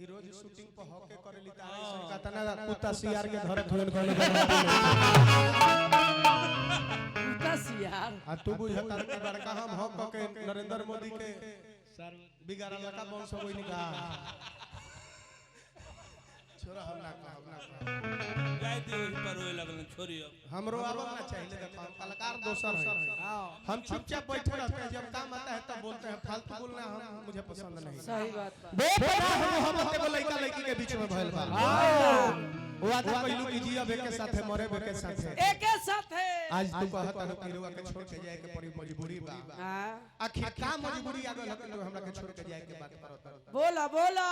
ई रोज शूटिंग पर हॉके करेली तारे से कतना कुत्ता सियार के धरे धोन करने कुत्ता सियार आ तू बुझता कि बड़का हम हॉक के नरेंद्र मोदी के सर बिगाड़ला का बंश होई निका छोरा हम ना गाय दे पर रोए लगल छोरी हमरो आबम ना चाहिए देखो हम कलाकार दोसर है हम चुपचाप बैठे रहते हैं जब काम आता है तब बोलते हैं फालतू बोलना हम मुझे पसंद नहीं सही बात बा हम एगो लड़का लड़की के बीच में भइल बा वो आधा कहलू कि जी अब एक के साथ है मरे के साथ है एक के साथ है आज तू कहत है कि रुआ के छोड़ के जाए के पड़ी मजबूरी बा हां आखिर का मजबूरी आ गल लोग हमरा के छोड़ के जाए के बात करत बोला बोला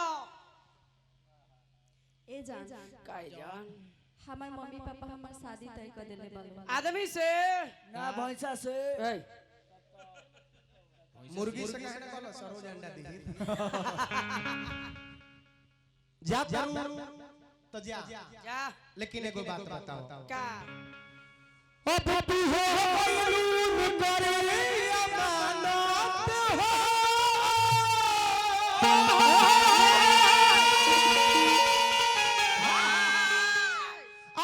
ए जान काय जान हमार मम्मी पापा हमार शादी तय कर देले बालो आदमी से ना भैंसा से ए मुर्गी से कहने वाला सरोज अंडा दी जा करू तो जा जा लेकिन एगो बात बताओ का अब तू हो गलून करे अमानत हो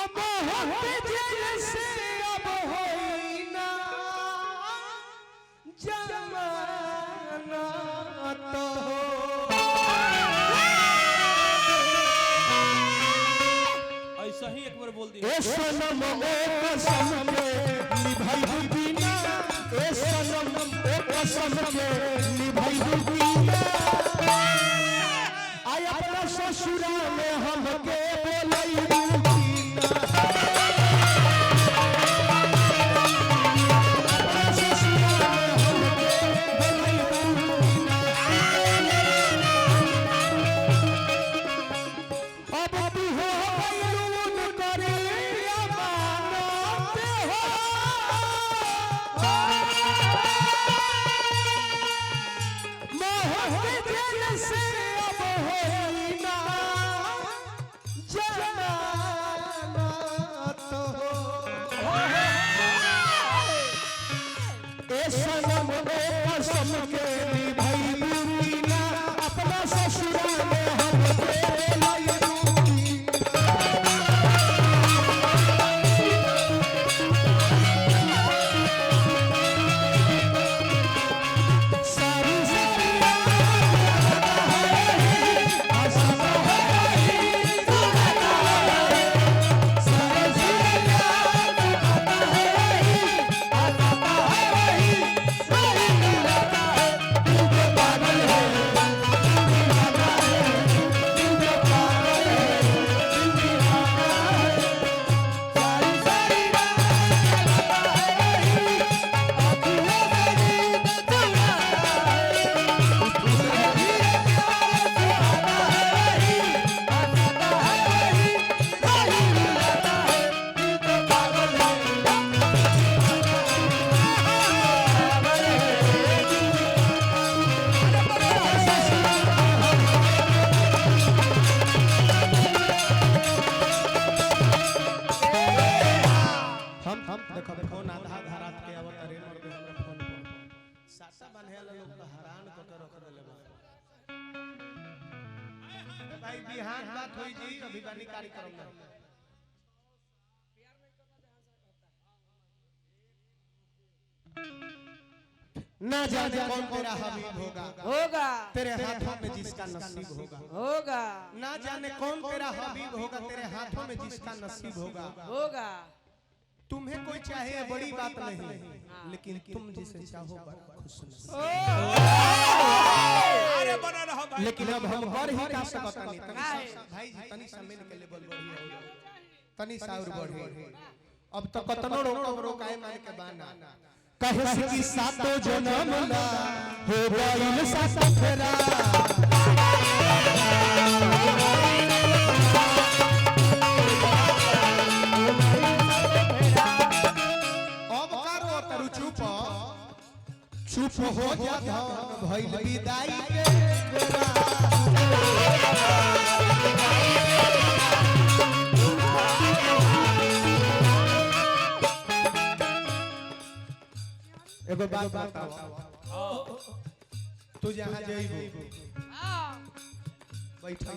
अब होते जैसे अब होई ना जमानत हो ऐसा ही एक बार बोल दी ए सनम ओ कसम के निभाई बिना ए सनम ओ कसम के निभाई बिना आय अपना ससुरा में हमके बोलई बिना अपना ससुरा में हमके बोलई बिना अब तू हो गलून करे अमानत हो मोहब्बत दिल से अब होई ना जमानत हो ए सनम ओ कसम के निभाई बिना अपना ससुरा में हमके बोलई सारी जिंदगी आसमा है सारी जिंदगी पागल है हम देखो फोन आधा रात के आवत रे मर दे हमरा फोन पर सासा बन्हेला लोग तो हैरान क के रख देले बा भाई बिहान बात होई जी अभी बानी कार्यक्रम में ना जाने कौन तेरा हबीब होगा होगा तेरे हाथों में जिसका नसीब होगा होगा ना जाने कौन तेरा हबीब होगा तेरे हाथों में जिसका नसीब होगा होगा तुम्हें कोई चाहे बड़ी बात नहीं लेकिन तुम जिसे चाहो बड़ा खुश नसीब अरे बना रहा भाई लेकिन अब हम बढ़ ही का सकत नहीं भाई जी तनी समय के लेवल बढ़िया हो तनी साउर बढ़ी अब तो कतनो रोकाए मान के बाना कहे कि सातो जन्म ला हो गइल सात फेरा अब करो तरु चुप चुप हो जा भइल विदाई के बेरा एगो बात बताओ तू जहां जइबो बैठा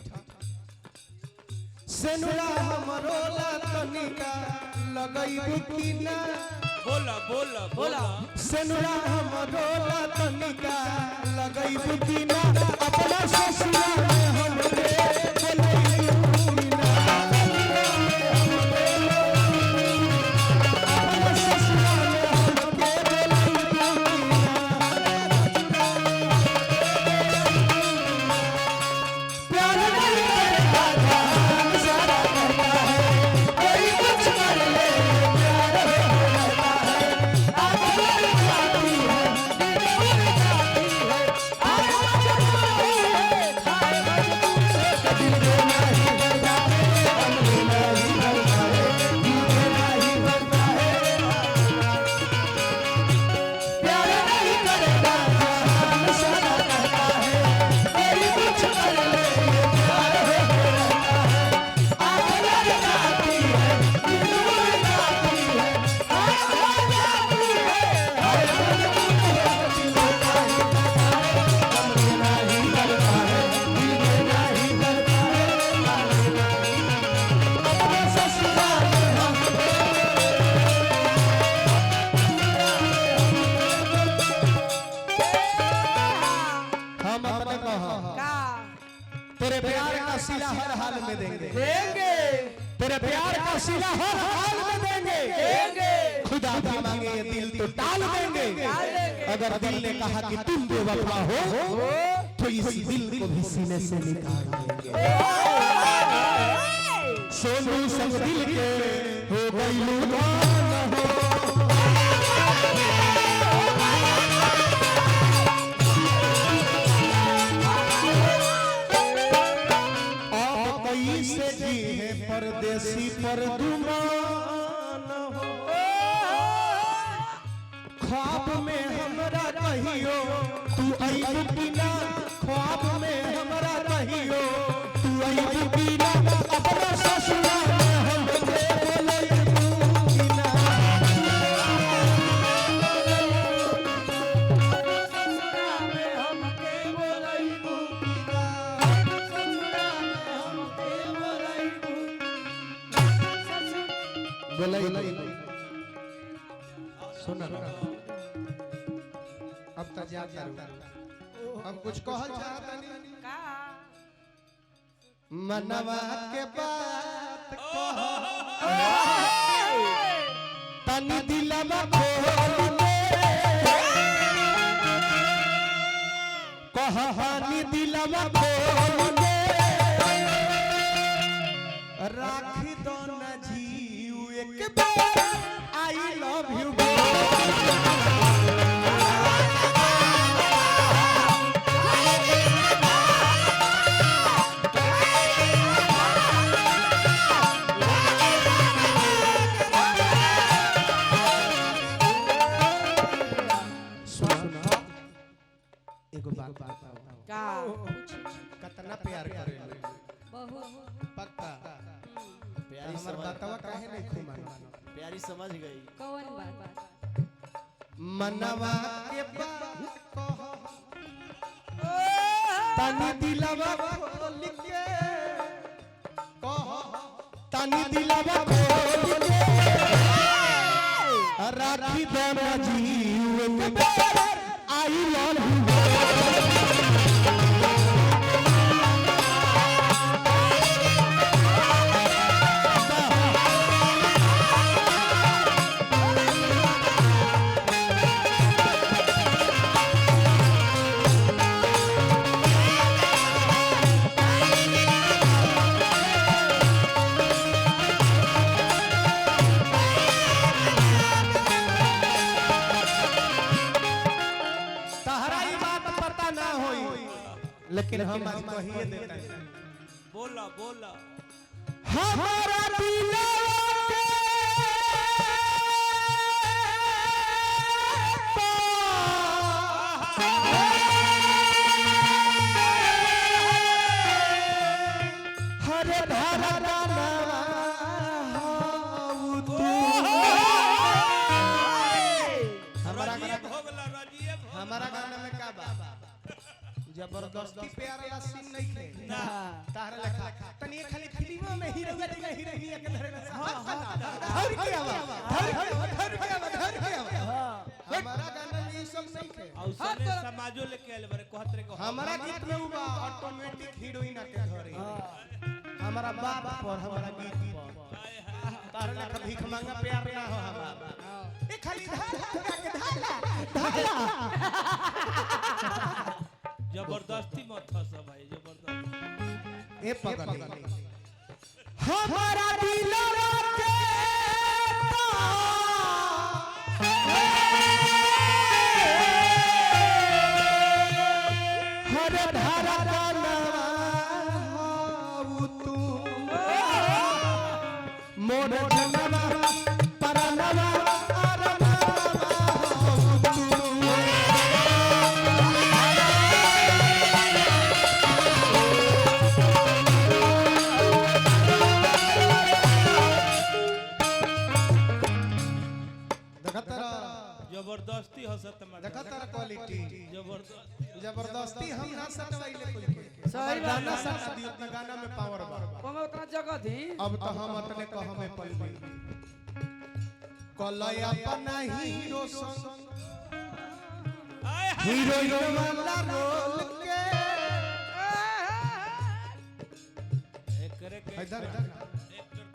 सेनुरा हमरो ला तनिका लगैबू कि ना बोला बोला बोला सेनुरा हमरो ला तनिका लगैबू कि ना अपना ससुरा में हमके बोलैबू कि ना अपना ससुरा में हमके बोलैबू कि ना प्यार नहीं करता था इशारा करता है कोई कुछ कर ले प्यार होता है आप जाती है दिल में नहीं भरता है हम में नहीं भरता है दिल में नहीं भरता है प्यार नहीं करता था इशारा करता है कोई कुछ कर ले प्यार होता है आप जाती है दिल में जाती है आप जाती है हर होती होता है हम में नहीं भरता है दिल में नहीं भरता है अपने ससुराल में हम अपने कहा का तेरे प्यार का सिला हर हाल में देंगे देंगे तेरे प्यार का सिला हर हाल में देंगे देंगे खुदा भी मांगे ये दिल तो टाल देंगे अगर दिल ने कहा कि तुम बेवफा हो तो इस दिल को भी सीने से निकाल देंगे सोनू संग दिल के हो गई लुगान हो आप कैसे जी है परदेसी परदुमान हो ख्वाब में हमरा कहियो तू अइबू कि ना ख्वाब में हमरा कहियो तू अइबू कि ना अपना ससुरा में हमके बोलैबू कि ना बोलैबू सुन अब तक जाता हम कुछ कहल चाहता नहीं का मनवा के बात कह तनी दिलवा खोल दे कहानी दिलवा खोल दे राखी दो न जीव एक बार आई लव यू एगो बात बताओ का कितना प्यार करे बहुत पक्का प्यारी हमर समझ बतावा काहे नहीं खुमानो प्यारी समझ गई कौन बात मनवा के बात कह तनी दिलवा खोल के कह तनी दिलवा खोल के राखी दो न जीव के बार आई लव यू लेकिन हम आज कहिए देते हैं बोला बोला हमारा दिल हरे धारा गाना हमारा गाना में का बा जबरदस्ती प्यार वाला सीन नहीं थे ना तारा लेखा तनी खाली फिल्म में हीरो के हीरोइन के धरे ना धर के आवा हमारा गाना में ये सब नहीं थे और सारे समाजो लेके आले बारे कहत रे हमारा गीत में उबा ऑटोमेटिक हीरोइन के धरे हमारा बाप पर हमारा गीत पर तारा लेखा भीख मांगा प्यार ना हो हमारा ए खाली धाला जबरदस्ती मत हंस भाई जबरदस्ती ए पगली हमारा दिलवा के हर धारा गानवा हाउ तू मोर जनवा परनवा अरनवा हाउ तू जबरदस्ती हंसत मत देखा तारा क्वालिटी जबरदस्ती हम ना सटवाइले कोई के सही बात गाना है। सट दी उतना गाना में पावर बा ओमे उतना जगह थी अब तो हम अपने कह में पल गई कलय अपना हीरो संग आय हीरो वाला रोल के एकरे के इधर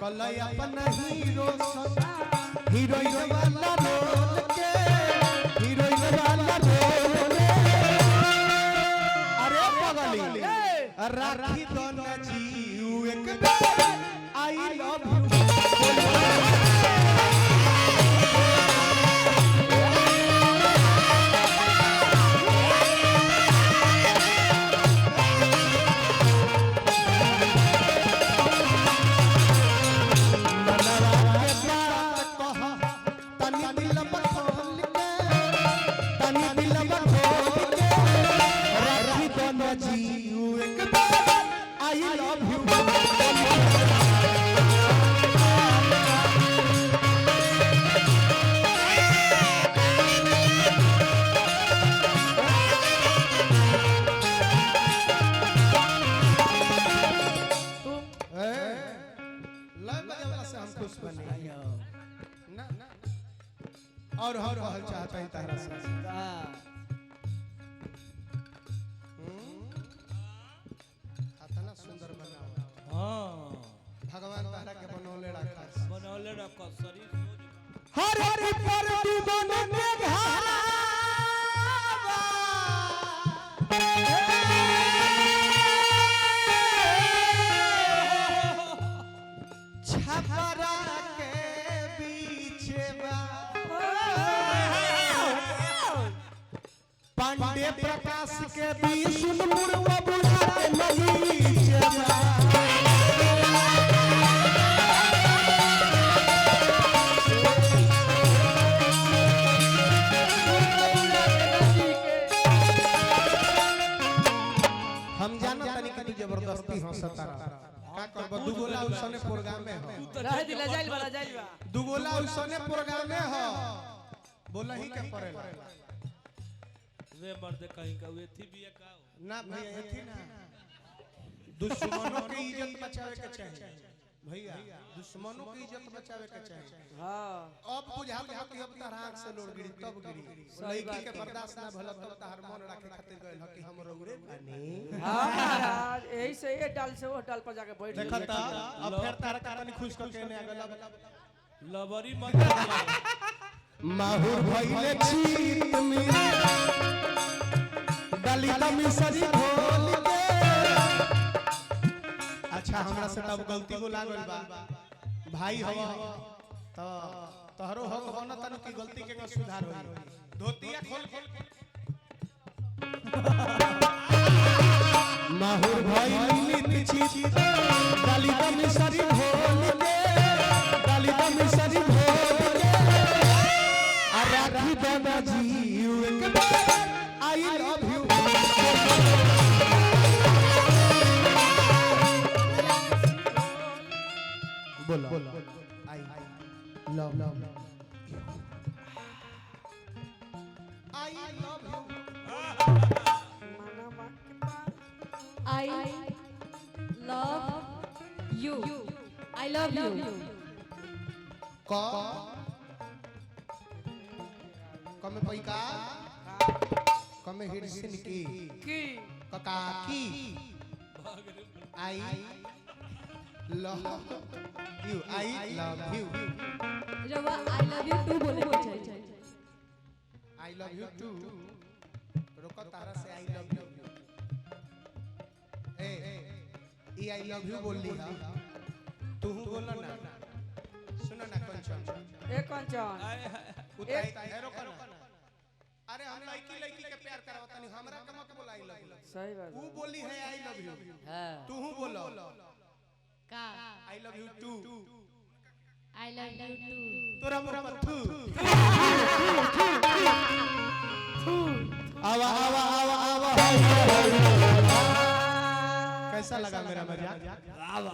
कलय अपना हीरो संग हीरो वाला रोल के हीरो वाला रोल के अरे पगली राखी दो न जीव एक बार आई लव यू और हम कहल चाहते हैं तारा से इतना सुंदर बनाओ हां भगवान तारा के बनौले रखा बनौले रख शरीर सोच हर हर पर तू बन के घावा छपरा के पीछे बा पांडे प्रकाश के बीच मुर्गा बुला के नगीचे बा हम जाना तनी कि जबरदस्ती हंसता का करब दुगोला उसने प्रोग्राम में हो रह दिला जाइल वाला जाइल बा दुगोला उसने प्रोग्राम में हो बोला ही के पड़ेला वे मर्द कहीं का वे थी भी का ना भैया थी ना दुश्मनों की इज्जत बचावे के चाहिए भैया दुश्मनों की इज्जत बचावे के चाहिए हां अब बुझात हो कि अब तहराक से लोग गिरी तब गिरी लड़की के बर्दाश्त ना भला तब तहर मन रखे खातिर गइल ह कि हम रोगरे बनी हां महाराज यही से ये डाल से वो डाल पर जाके बैठ देखता अब फिर तारा कहानी खुश करके ने आगल लबरी मत माहुर भइले चीत में दलित मिसरी ढोल के अच्छा हमरा से तब गलती को लागल बा भाई हो तो तहरो हक हो ना तनु की गलती के न सुधार होई धोतिया खोल खोल माहुर भइले चीत दलित मिसरी ढोल के दलित मिसरी ढोल के राखी दादा जी एक बार आई लव यू बोलो I love I love you माना I love you. I love you. क कमे पैका कमे हिरसिन की ककाकी आई लव यू रवा I love you too बोले के चाहिए। आई लव यू टू रोको तारा से आई लव यू ए ई आई लव यू बोल ली हा तू बोला ना सुनो ना कंचन ए कंचन उताई रोको ना अरे हम लड़की लड़की के प्यार करावत नहीं हमरा के मत बोला आई लव यू सही बात तू बोली है आई लव यू हां तू बोलो का I love you too I love you too. तोरा मुंह पर थू आवा आवा आवा आवा कैसा लगा मेरा मजाक भालो